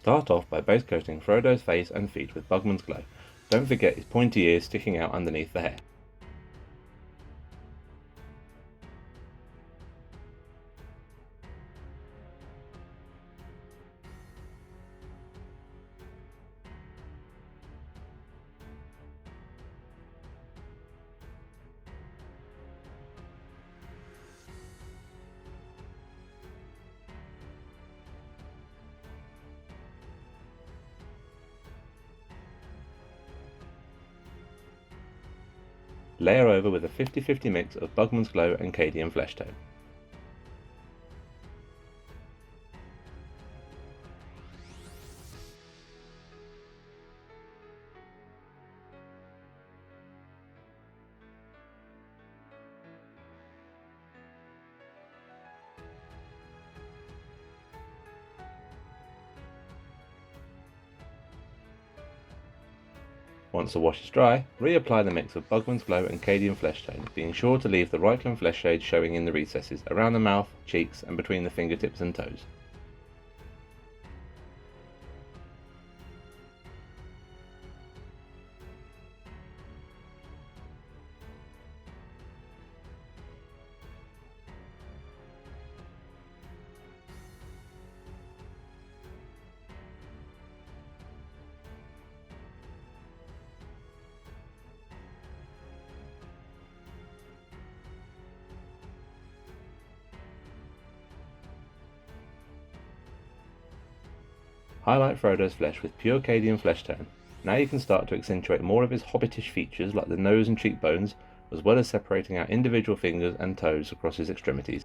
Start off by base coating Frodo's face and feet with Bugman's Glow. Don't forget his pointy ears sticking out underneath the hair. Layer over with a 50-50 mix of Bugman's Glow and Cadian Flesh Tone. Once the wash is dry, reapply the mix of Bugman's Glow and Cadian Flesh Tone, being sure to leave the Reikland flesh shade showing in the recesses around the mouth, cheeks and between the fingertips and toes. Highlight Frodo's flesh with pure Cadian Flesh Tone. Now you can start to accentuate more of his hobbitish features like the nose and cheekbones, as well as separating out individual fingers and toes across his extremities.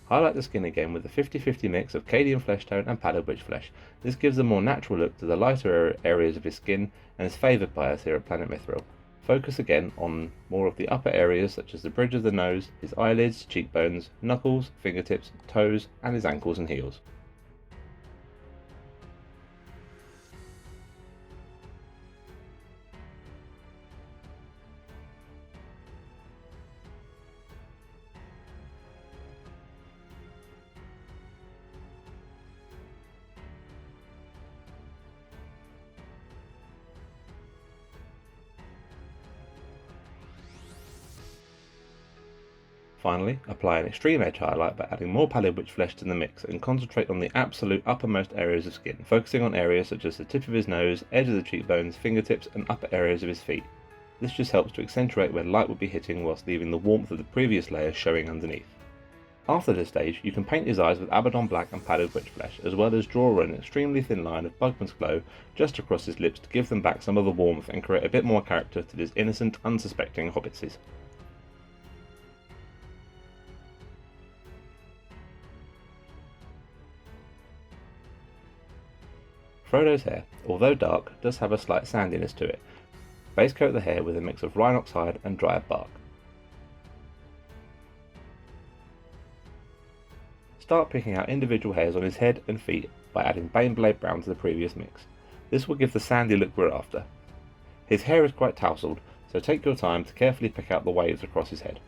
Highlight the skin again with a 50-50 mix of Cadian Flesh Tone and Padded Witch Flesh. This gives a more natural look to the lighter areas of his skin and is favoured by us here at Planet Mithril. Focus again on more of the upper areas such as the bridge of the nose, his eyelids, cheekbones, knuckles, fingertips, toes and his ankles and heels. Finally, apply an extreme edge highlight by adding more Padded Witch Flesh to the mix and concentrate on the absolute uppermost areas of skin, focusing on areas such as the tip of his nose, edge of the cheekbones, fingertips and upper areas of his feet. This just helps to accentuate where light would be hitting whilst leaving the warmth of the previous layer showing underneath. After this stage, you can paint his eyes with Abaddon Black and Padded Witch Flesh, as well as draw an extremely thin line of Bugman's Glow just across his lips to give them back some of the warmth and create a bit more character to these innocent, unsuspecting hobbitses. Frodo's hair, although dark, does have a slight sandiness to it. Base coat the hair with a mix of Rhinox hide and dried bark. Start picking out individual hairs on his head and feet by adding Baneblade Brown to the previous mix. This will give the sandy look we're after. His hair is quite tousled, so take your time to carefully pick out the waves across his head.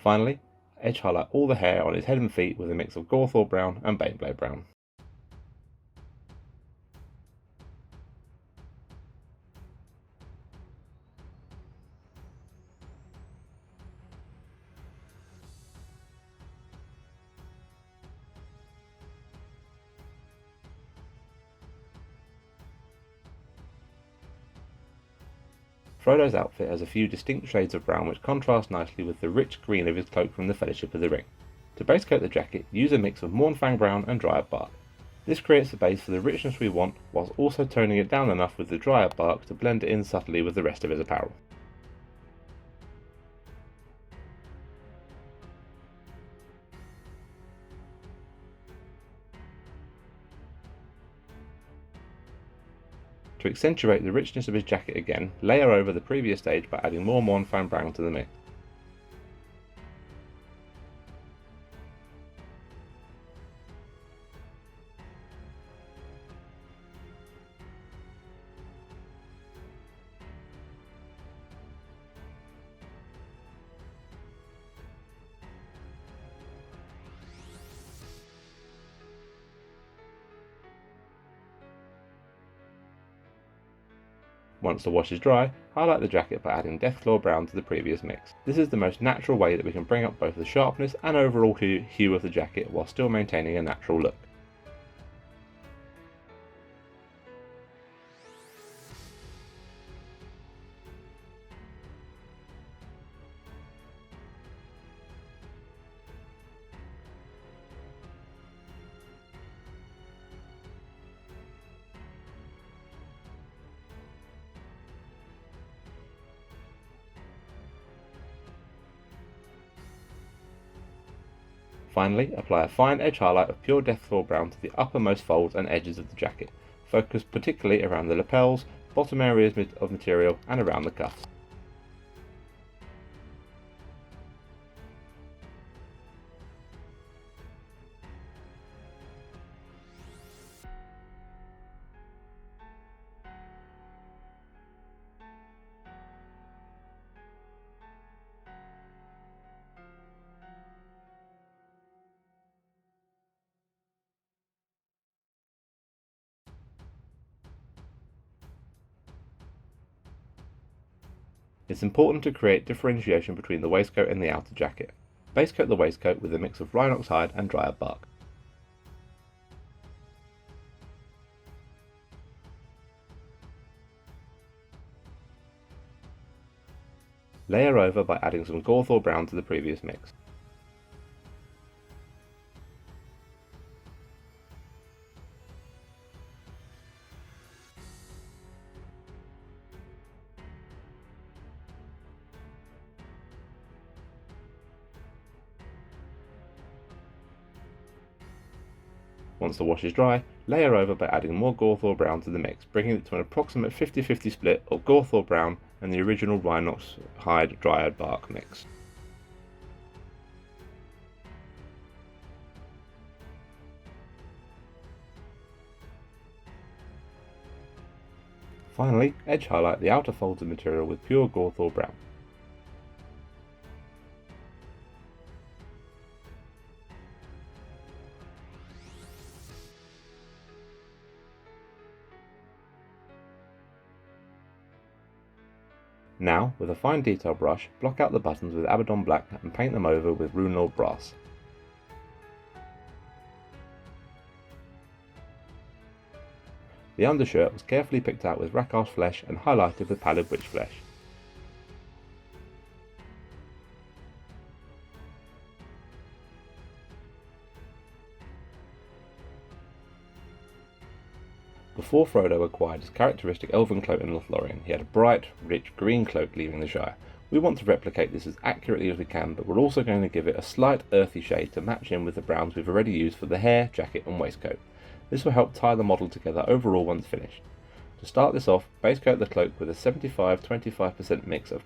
Finally, edge highlight all the hair on his head and feet with a mix of Gawthor Brown and Baneblade Brown. Frodo's outfit has a few distinct shades of brown which contrast nicely with the rich green of his cloak from the Fellowship of the Ring. To base coat the jacket, use a mix of Mournfang brown and dryad bark. This creates a base for the richness we want, whilst also toning it down enough with the dryad bark to blend it in subtly with the rest of his apparel. To accentuate the richness of his jacket again, layer over the previous stage by adding more Mournfang brown to the mix. Once the wash is dry, highlight the jacket by adding Deathclaw brown to the previous mix. This is the most natural way that we can bring up both the sharpness and overall hue of the jacket while still maintaining a natural look. Finally, apply a fine edge highlight of pure Deathclaw brown to the uppermost folds and edges of the jacket. Focus particularly around the lapels, bottom areas of material and around the cuffs. It's important to create differentiation between the waistcoat and the outer jacket. Base coat the waistcoat with a mix of rhinox hide and dryad bark. Layer over by adding some Gawthor brown to the previous mix. Once the wash is dry, layer over by adding more Gawthor brown to the mix, bringing it to an approximate 50-50 split of Gawthor brown and the original rhinox hide dryad bark mix. Finally, edge highlight the outer folds of material with pure Gawthor brown. Now, with a fine detail brush, block out the buttons with Abaddon black and paint them over with Runelord brass. The undershirt was carefully picked out with Rakar's flesh and highlighted with pallid witch flesh. Before Frodo acquired his characteristic elven cloak in Lothlorien, he had a bright, rich green cloak leaving the Shire. We want to replicate this as accurately as we can, but we're also going to give it a slight earthy shade to match in with the browns we've already used for the hair, jacket and waistcoat. This will help tie the model together overall once finished. To start this off, base coat the cloak with a 75-25% mix of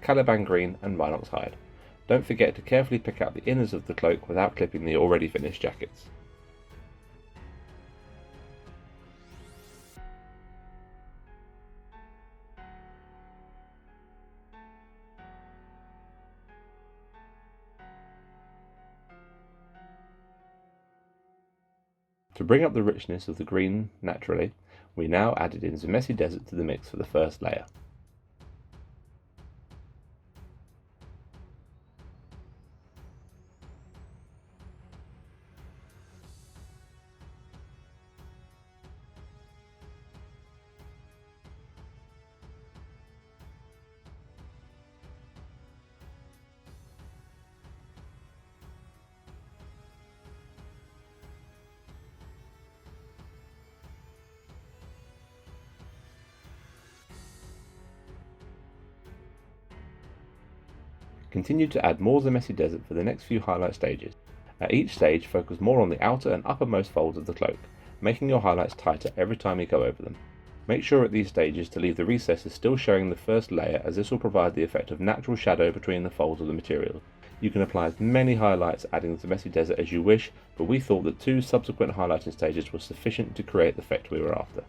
Caliban green and rhinox hide. Don't forget to carefully pick out the inners of the cloak without clipping the already finished jackets. To bring up the richness of the green naturally, we now added in Zemesi Desert to the mix for the first layer. Continue to add more of the messy desert for the next few highlight stages. At each stage, focus more on the outer and uppermost folds of the cloak, making your highlights tighter every time you go over them. Make sure at these stages to leave the recesses still showing the first layer, as this will provide the effect of natural shadow between the folds of the material. You can apply as many highlights adding to the messy desert as you wish, but we thought that 2 subsequent highlighting stages were sufficient to create the effect we were after.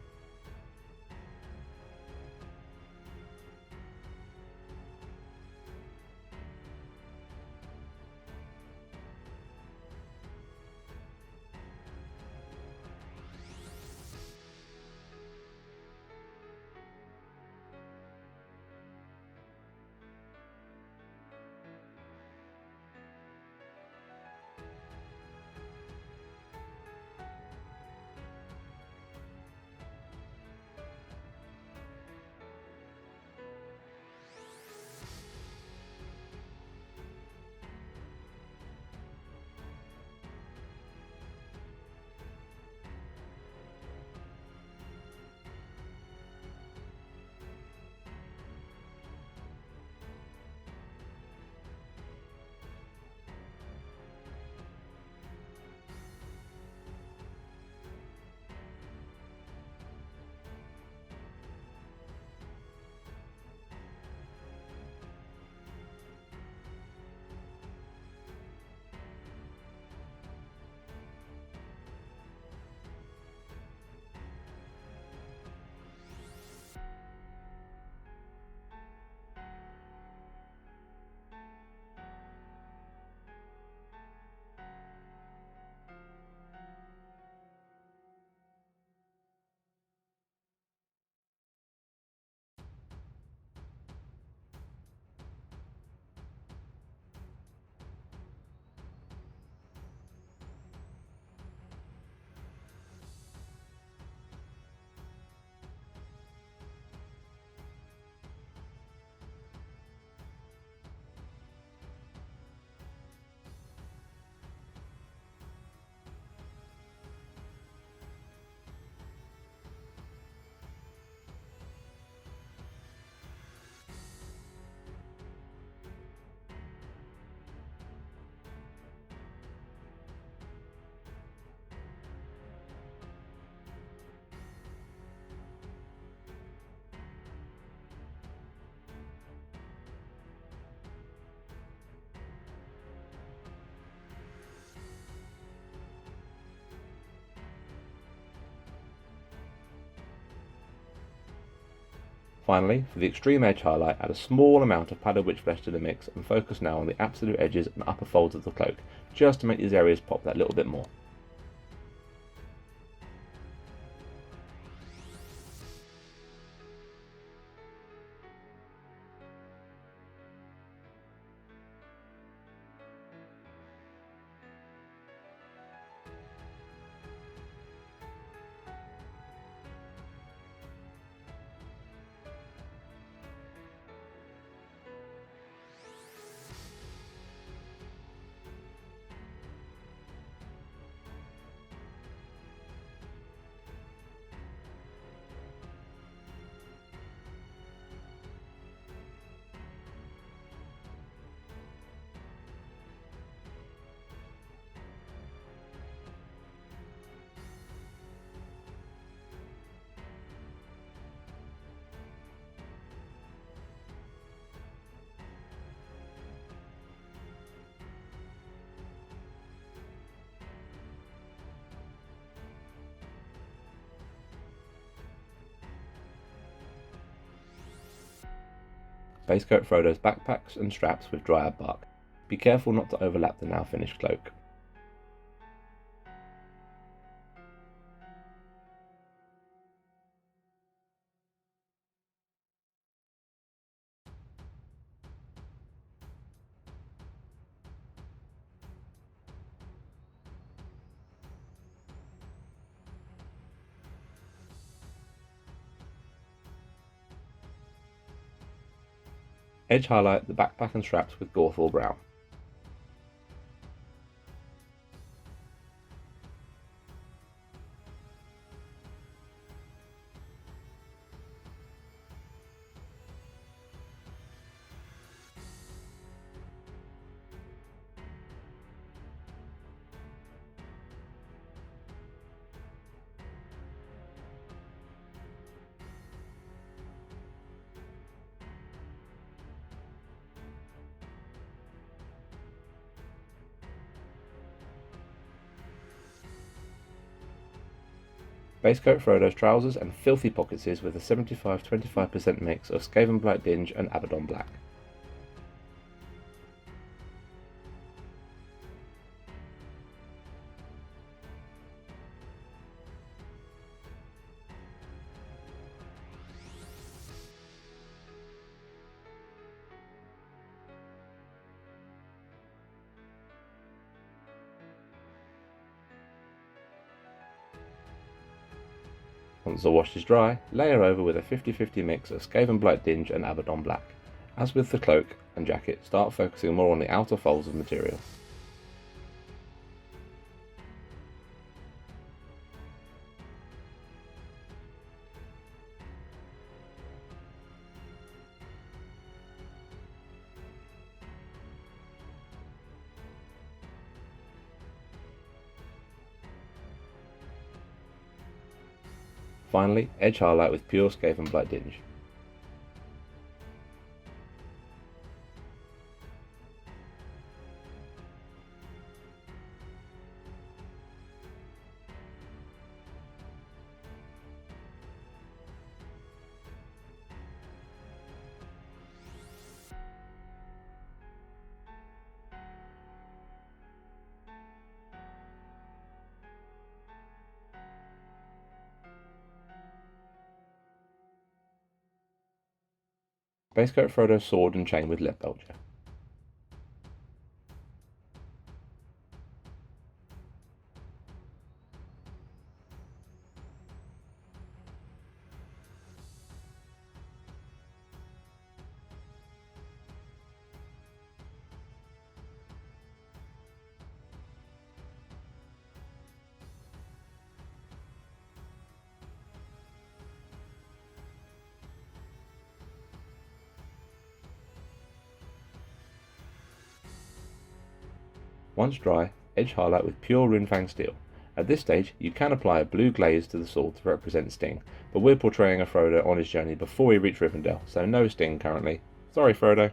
Finally, for the extreme edge highlight, add a small amount of padded witch flesh to the mix and focus now on the absolute edges and upper folds of the cloak, just to make these areas pop that little bit more. Base coat Frodo's backpacks and straps with dryad bark. Be careful not to overlap the now finished cloak. Edge highlight the backpack and straps with Gorthal brown. Base coat Frodo's trousers and filthy pockets with a 75-25% mix of Skavenblight Dinge and Abaddon Black. Once the wash is dry, layer over with a 50-50 mix of Skavenblight Dinge and Abaddon Black. As with the cloak and jacket, start focusing more on the outer folds of material. Finally, edge highlight with pure Skavenblight Dinge. Base coat Frodo's sword and chain with lead belcher. Once dry, edge highlight with pure Runefang steel. At this stage, you can apply a blue glaze to the sword to represent Sting, but we're portraying a Frodo on his journey before we reach Rivendell, so no Sting currently. Sorry, Frodo.